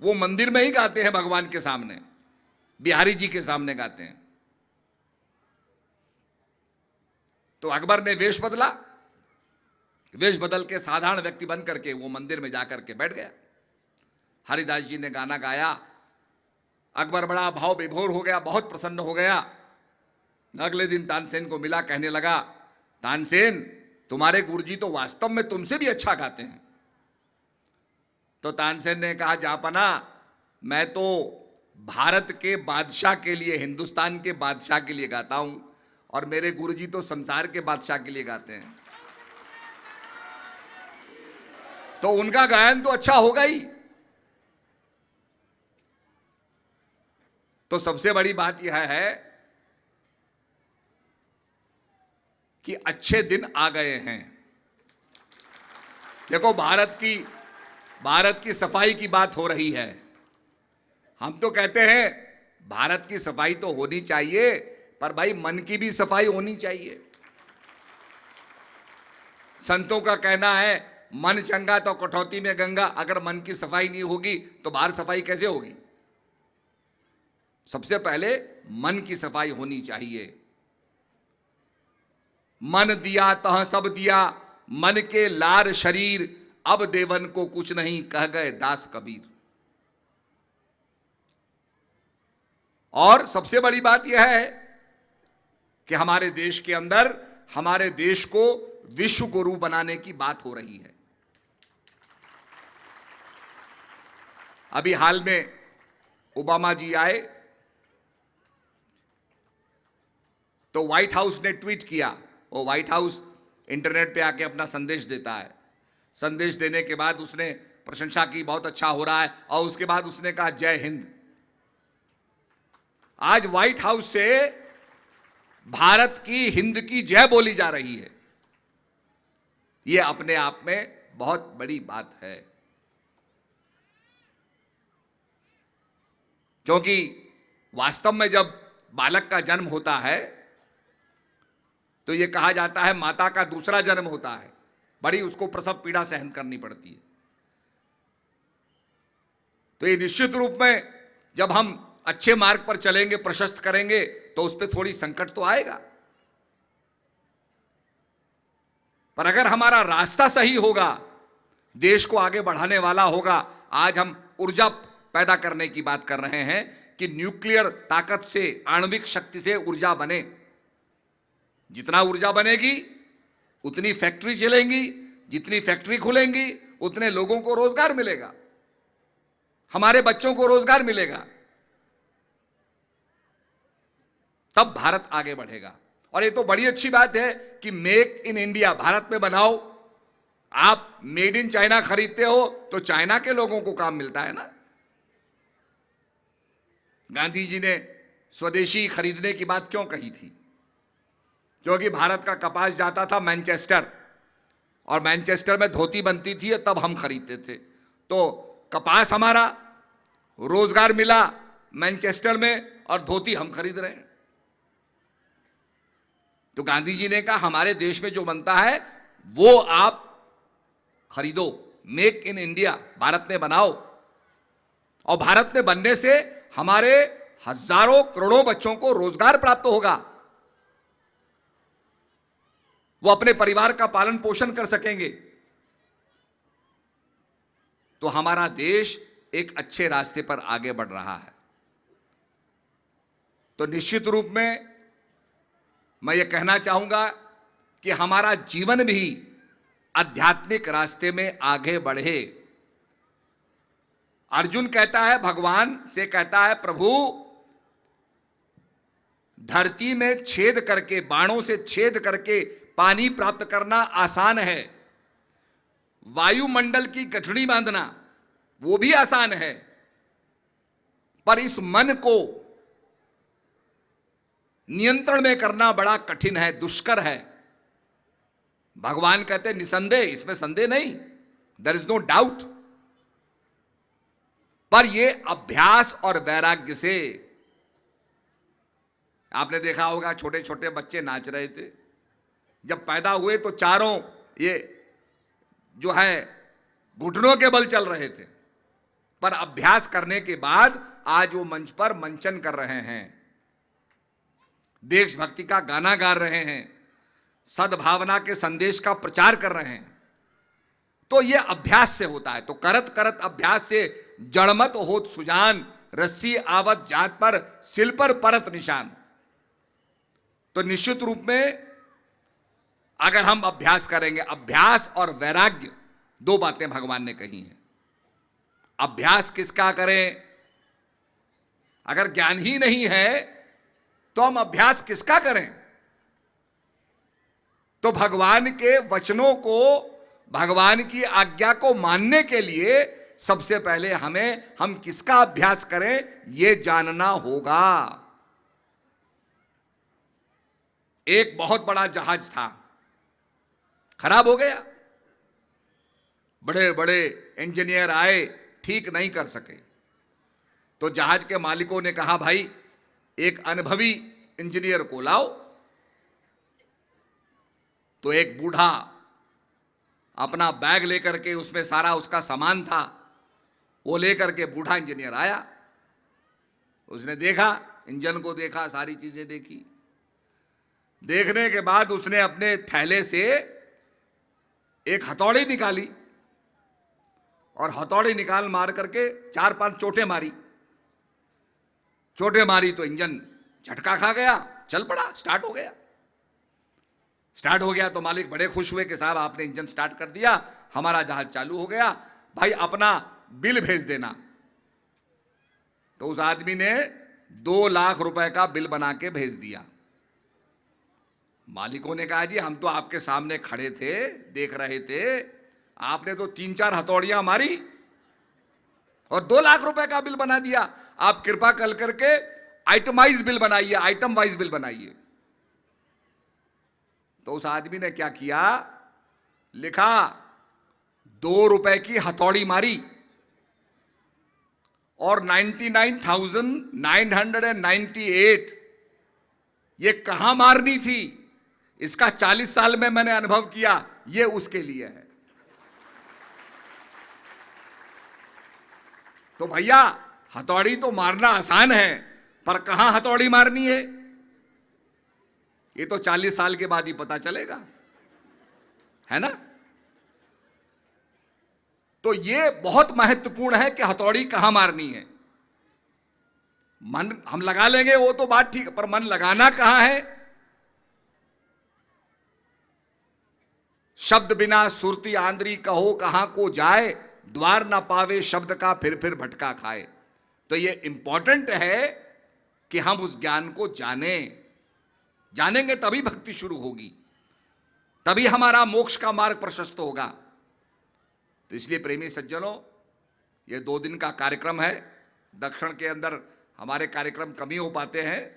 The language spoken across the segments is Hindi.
वो मंदिर में ही गाते हैं, भगवान के सामने, बिहारी जी के सामने गाते हैं। तो अकबर ने वेश बदला, वेश बदल के साधारण व्यक्ति बन करके वो मंदिर में जाकर के बैठ गया। हरिदास जी ने गाना गाया, अकबर बड़ा भाव विभोर हो गया, बहुत प्रसन्न हो गया। अगले दिन तानसेन को मिला, कहने लगा, तानसेन तुम्हारे गुरुजी तो वास्तव में तुमसे भी अच्छा गाते हैं। तो तानसेन ने कहा, जापना मैं तो भारत के बादशाह के लिए, हिंदुस्तान के बादशाह के लिए गाता हूं, और मेरे गुरुजी तो संसार के बादशाह के लिए गाते हैं, तो उनका गायन तो अच्छा होगा ही। तो सबसे बड़ी बात यह है कि अच्छे दिन आ गए हैं। देखो, भारत की सफाई की बात हो रही है। हम तो कहते हैं भारत की सफाई तो होनी चाहिए, पर भाई मन की भी सफाई होनी चाहिए। संतों का कहना है, मन चंगा तो कटौती में गंगा। अगर मन की सफाई नहीं होगी तो बाहर सफाई कैसे होगी? सबसे पहले मन की सफाई होनी चाहिए। मन दिया तह सब दिया, मन के लार शरीर, अब देवन को कुछ नहीं, कह गए दास कबीर। और सबसे बड़ी बात यह है कि हमारे देश के अंदर, हमारे देश को विश्व गुरु बनाने की बात हो रही है। अभी हाल में ओबामा जी आए तो व्हाइट हाउस ने ट्वीट किया। वो व्हाइट हाउस इंटरनेट पे आके अपना संदेश देता है। संदेश देने के बाद उसने प्रशंसा की, बहुत अच्छा हो रहा है, और उसके बाद उसने कहा जय हिंद। आज व्हाइट हाउस से भारत की, हिंद की जय बोली जा रही है। यह अपने आप में बहुत बड़ी बात है, क्योंकि वास्तव में जब बालक का जन्म होता है तो यह कहा जाता है माता का दूसरा जन्म होता है। बड़ी उसको प्रसव पीड़ा सहन करनी पड़ती है। तो ये निश्चित रूप में जब हम अच्छे मार्ग पर चलेंगे, प्रशस्त करेंगे, तो उस पर थोड़ी संकट तो आएगा। पर अगर हमारा रास्ता सही होगा, देश को आगे बढ़ाने वाला होगा। आज हम ऊर्जा पैदा करने की बात कर रहे हैं कि न्यूक्लियर ताकत से, आणविक शक्ति से ऊर्जा बने। जितना ऊर्जा बनेगी उतनी फैक्ट्री चलेंगी, जितनी फैक्ट्री खुलेंगी उतने लोगों को रोजगार मिलेगा, हमारे बच्चों को रोजगार मिलेगा, तब भारत आगे बढ़ेगा। और ये तो बड़ी अच्छी बात है कि मेक इन इंडिया, भारत में बनाओ। आप मेड इन चाइना खरीदते हो तो चाइना के लोगों को काम मिलता है ना। गांधी जी ने स्वदेशी खरीदने की बात क्यों कही थी? क्योंकि भारत का कपास जाता था मैनचेस्टर, और मैनचेस्टर में धोती बनती थी, तब हम खरीदते थे। तो कपास हमारा, रोजगार मिला मैनचेस्टर में, और धोती हम खरीद रहे हैं। तो गांधी जी ने कहा हमारे देश में जो बनता है वो आप खरीदो, मेक इन इंडिया, भारत में बनाओ। और भारत में बनने से हमारे हजारों करोड़ों बच्चों को रोजगार प्राप्त होगा, वो अपने परिवार का पालन पोषण कर सकेंगे। तो हमारा देश एक अच्छे रास्ते पर आगे बढ़ रहा है। तो निश्चित रूप में मैं ये कहना चाहूंगा कि हमारा जीवन भी आध्यात्मिक रास्ते में आगे बढ़े। अर्जुन कहता है, भगवान से कहता है, प्रभु धरती में छेद करके, बाणों से छेद करके पानी प्राप्त करना आसान है, वायुमंडल की गठड़ी बांधना वो भी आसान है, पर इस मन को नियंत्रण में करना बड़ा कठिन है, दुष्कर है। भगवान कहते निसंदेह, इसमें संदेह नहीं, देयर इज नो डाउट, पर यह अभ्यास और वैराग्य से। आपने देखा होगा छोटे छोटे बच्चे नाच रहे थे, जब पैदा हुए तो चारों ये जो है घुटनों के बल चल रहे थे, पर अभ्यास करने के बाद आज वो मंच पर मंचन कर रहे हैं, देशभक्ति का गाना गा रहे हैं, सद्भावना के संदेश का प्रचार कर रहे हैं। तो ये अभ्यास से होता है। तो करत करत अभ्यास से जड़मत होत सुजान, रस्सी आवत जात पर सिल पर परत निशान। तो निश्चित रूप में अगर हम अभ्यास करेंगे, अभ्यास और वैराग्य दो बातें भगवान ने कही हैं। अभ्यास किसका करें? अगर ज्ञान ही नहीं है तो हम अभ्यास किसका करें? तो भगवान के वचनों को, भगवान की आज्ञा को मानने के लिए सबसे पहले हम किसका अभ्यास करें यह जानना होगा। एक बहुत बड़ा जहाज था, खराब हो गया। बड़े बड़े इंजीनियर आए, ठीक नहीं कर सके। तो जहाज के मालिकों ने कहा, भाई एक अनुभवी इंजीनियर को लाओ। तो एक बूढ़ा अपना बैग लेकर के, उसमें सारा उसका सामान था, वो लेकर के बूढ़ा इंजीनियर आया। उसने देखा, इंजन को देखा, सारी चीजें देखी। देखने के बाद उसने अपने थैले से एक हथौड़ी निकाली और हथौड़ी निकाल मार करके 4-5 चोटें मारी। चोटें मारी तो इंजन झटका खा गया, चल पड़ा, स्टार्ट हो गया। स्टार्ट हो गया तो मालिक बड़े खुश हुए कि साहब आपने इंजन स्टार्ट कर दिया, हमारा जहाज चालू हो गया, भाई अपना बिल भेज देना। तो उस आदमी ने 2 लाख रुपए का बिल बना के भेज दिया। मालिकों ने कहा, जी हम तो आपके सामने खड़े थे, देख रहे थे, आपने तो 3-4 हथौड़ियां मारी और 2 लाख रुपए का बिल बना दिया। आप कृपा कर करके आइटमाइज बिल बनाइए, आइटम वाइज बिल बनाइए। तो उस आदमी ने क्या किया, लिखा 2 रुपए की हथौड़ी मारी और 99,998 ये कहां मारनी थी, इसका 40 साल में मैंने अनुभव किया, ये उसके लिए है। तो भैया हथौड़ी तो मारना आसान है, पर कहां हथौड़ी मारनी है ये तो 40 साल के बाद ही पता चलेगा, है ना। तो ये बहुत महत्वपूर्ण है कि हथौड़ी कहां मारनी है। मन हम लगा लेंगे वो तो बात ठीक है, पर मन लगाना कहां है। शब्द बिना सुरती आंद्री कहो कहां को जाए, द्वार ना पावे शब्द का फिर भटका खाए। तो ये इंपॉर्टेंट है कि हम उस ज्ञान को जानेंगे तभी भक्ति शुरू होगी, तभी हमारा मोक्ष का मार्ग प्रशस्त होगा। तो इसलिए प्रेमी सज्जनों, ये 2 दिन का कार्यक्रम है। दक्षिण के अंदर हमारे कार्यक्रम कम ही हो पाते हैं।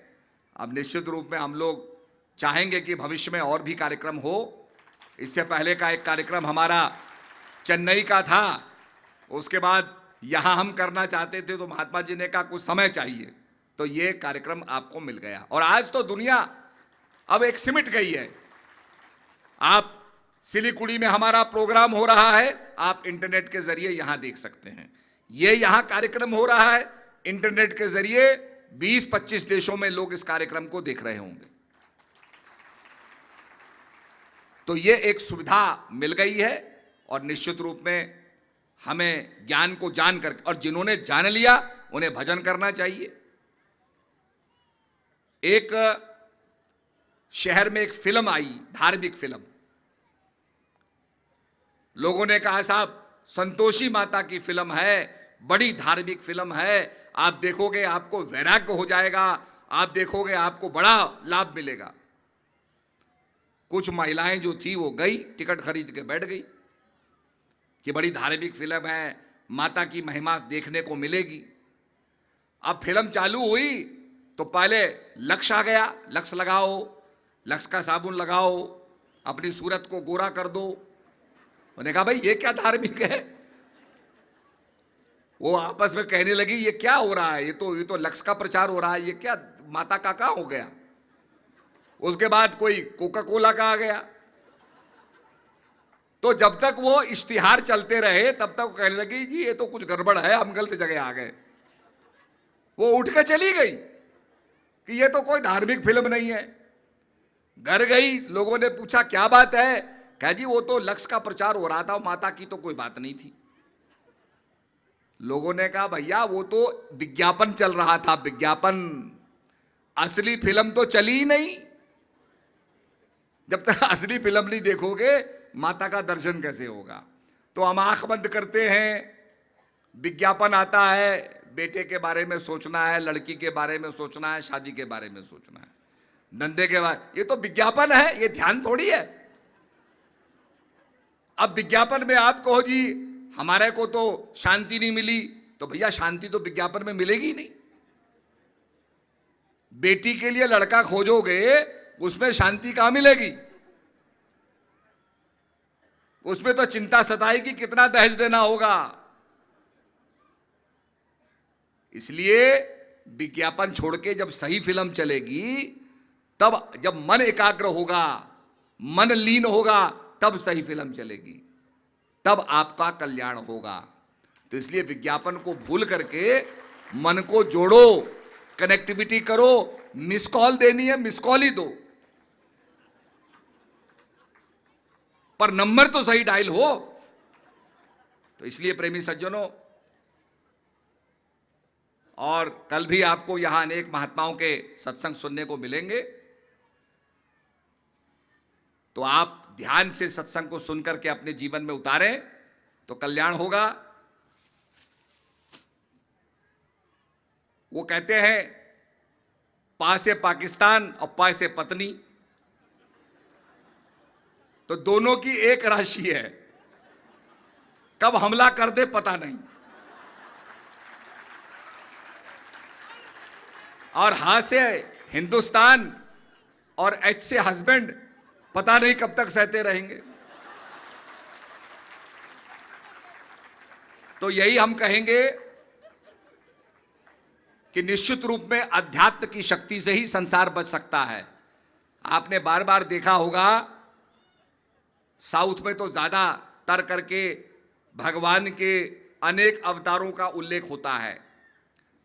अब निश्चित रूप में हम लोग चाहेंगे कि भविष्य में और भी कार्यक्रम हो। इससे पहले का एक कार्यक्रम हमारा चेन्नई का था, उसके बाद यहाँ हम करना चाहते थे, तो महात्मा जी ने कहा कुछ समय चाहिए, तो ये कार्यक्रम आपको मिल गया। और आज तो दुनिया अब एक सिमट गई है। आप सिलीगुड़ी में हमारा प्रोग्राम हो रहा है, आप इंटरनेट के जरिए यहां देख सकते हैं। ये यहां कार्यक्रम हो रहा है इंटरनेट के जरिए, 20-25 देशों में लोग इस कार्यक्रम को देख रहे होंगे। तो ये एक सुविधा मिल गई है और निश्चित रूप में हमें ज्ञान को जान कर, और जिन्होंने जान लिया उन्हें भजन करना चाहिए। एक शहर में एक फिल्म आई, धार्मिक फिल्म। लोगों ने कहा साहब संतोषी माता की फिल्म है, बड़ी धार्मिक फिल्म है, आप देखोगे आपको वैराग्य हो जाएगा, आप देखोगे आपको बड़ा लाभ मिलेगा। कुछ महिलाएं जो थी वो गई, टिकट खरीद के बैठ गई कि बड़ी धार्मिक फिल्म है, माता की महिमा देखने को मिलेगी। अब फिल्म चालू हुई तो पहले लक्ष्य आ गया, लक्ष्य लगाओ, लक्ष्य का साबुन लगाओ, अपनी सूरत को गोरा कर दो। उन्होंने कहा भाई ये क्या धार्मिक है। वो आपस में कहने लगी ये क्या हो रहा है, ये तो लक्ष्य का प्रचार हो रहा है, ये क्या माता का क्या हो गया। उसके बाद कोई कोका कोला का आ गया, तो जब तक वो इश्तिहार चलते रहे तब तक कहने लगी जी ये तो कुछ गड़बड़ है, हम गलत जगह आ गए। वो उठ के चली गई कि ये तो कोई धार्मिक फिल्म नहीं है। घर गई, लोगों ने पूछा क्या बात है, कहा जी वो तो लक्ष्य का प्रचार हो रहा था, माता की तो कोई बात नहीं थी। लोगों ने कहा भैया वो तो विज्ञापन चल रहा था, विज्ञापन, असली फिल्म तो चली ही नहीं। जब तक असली फिल्म नहीं देखोगे माता का दर्शन कैसे होगा। तो हम आंख बंद करते हैं, विज्ञापन आता है, बेटे के बारे में सोचना है, लड़की के बारे में सोचना है, शादी के बारे में सोचना है, धंधे के बारे, ये तो विज्ञापन है, ये ध्यान थोड़ी है। अब विज्ञापन में आप कहो जी हमारे को तो शांति नहीं मिली, तो भैया शांति तो विज्ञापन में मिलेगी नहीं। बेटी के लिए लड़का खोजोगे उसमें शांति कहां मिलेगी, उसमें तो चिंता सताएगी कितना दहेज देना होगा। इसलिए विज्ञापन छोड़ के जब सही फिल्म चलेगी, तब जब मन एकाग्र होगा, मन लीन होगा, तब सही फिल्म चलेगी, तब आपका कल्याण होगा। तो इसलिए विज्ञापन को भूल करके मन को जोड़ो, कनेक्टिविटी करो। मिस कॉल देनी है, मिस कॉल ही दो, पर नंबर तो सही डायल हो। तो इसलिए प्रेमी सज्जनों, और कल भी आपको यहां अनेक महात्माओं के सत्संग सुनने को मिलेंगे, तो आप ध्यान से सत्संग को सुनकर के अपने जीवन में उतारें तो कल्याण होगा। वो कहते हैं पा से पाकिस्तान और पा से पत्नी, तो दोनों की एक राशि है, कब हमला कर दे पता नहीं। और हा से हिंदुस्तान और एच से हस्बैंड, पता नहीं कब तक सहते रहेंगे। तो यही हम कहेंगे कि निश्चित रूप में अध्यात्म की शक्ति से ही संसार बच सकता है। आपने बार बार देखा होगा, साउथ में तो ज्यादा तर करके भगवान के अनेक अवतारों का उल्लेख होता है,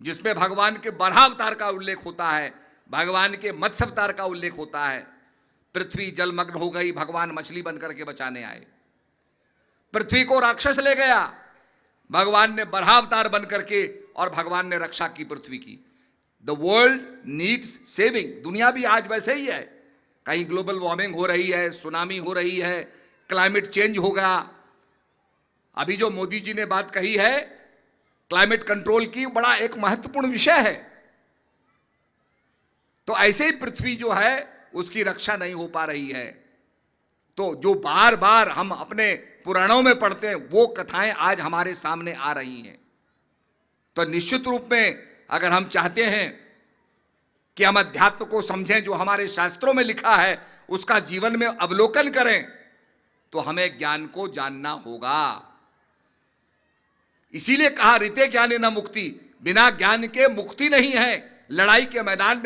जिसमें भगवान के बराह अवतार का उल्लेख होता है, भगवान के मत्स्य अवतार का उल्लेख होता है। पृथ्वी जलमग्न हो गई, भगवान मछली बनकर के बचाने आए। पृथ्वी को राक्षस ले गया, भगवान ने बराह अवतार बन करके, और भगवान ने रक्षा की पृथ्वी की। The world needs saving. दुनिया भी आज वैसे ही है, कहीं ग्लोबल वार्मिंग हो रही है, सुनामी हो रही है, क्लाइमेट चेंज होगा। अभी जो मोदी जी ने बात कही है क्लाइमेट कंट्रोल की, बड़ा एक महत्वपूर्ण विषय है। तो ऐसे ही पृथ्वी जो है उसकी रक्षा नहीं हो पा रही है। तो जो बार बार हम अपने पुराणों में पढ़ते हैं, वो कथाएं आज हमारे सामने आ रही हैं। तो निश्चित रूप में अगर हम चाहते हैं कि हम अध्यात्म को समझें, जो हमारे शास्त्रों में लिखा है उसका जीवन में अवलोकन करें, तो हमें ज्ञान को जानना होगा। इसीलिए कहा रीते ज्ञाने न मुक्ति, बिना ज्ञान के मुक्ति नहीं है। लड़ाई के मैदान में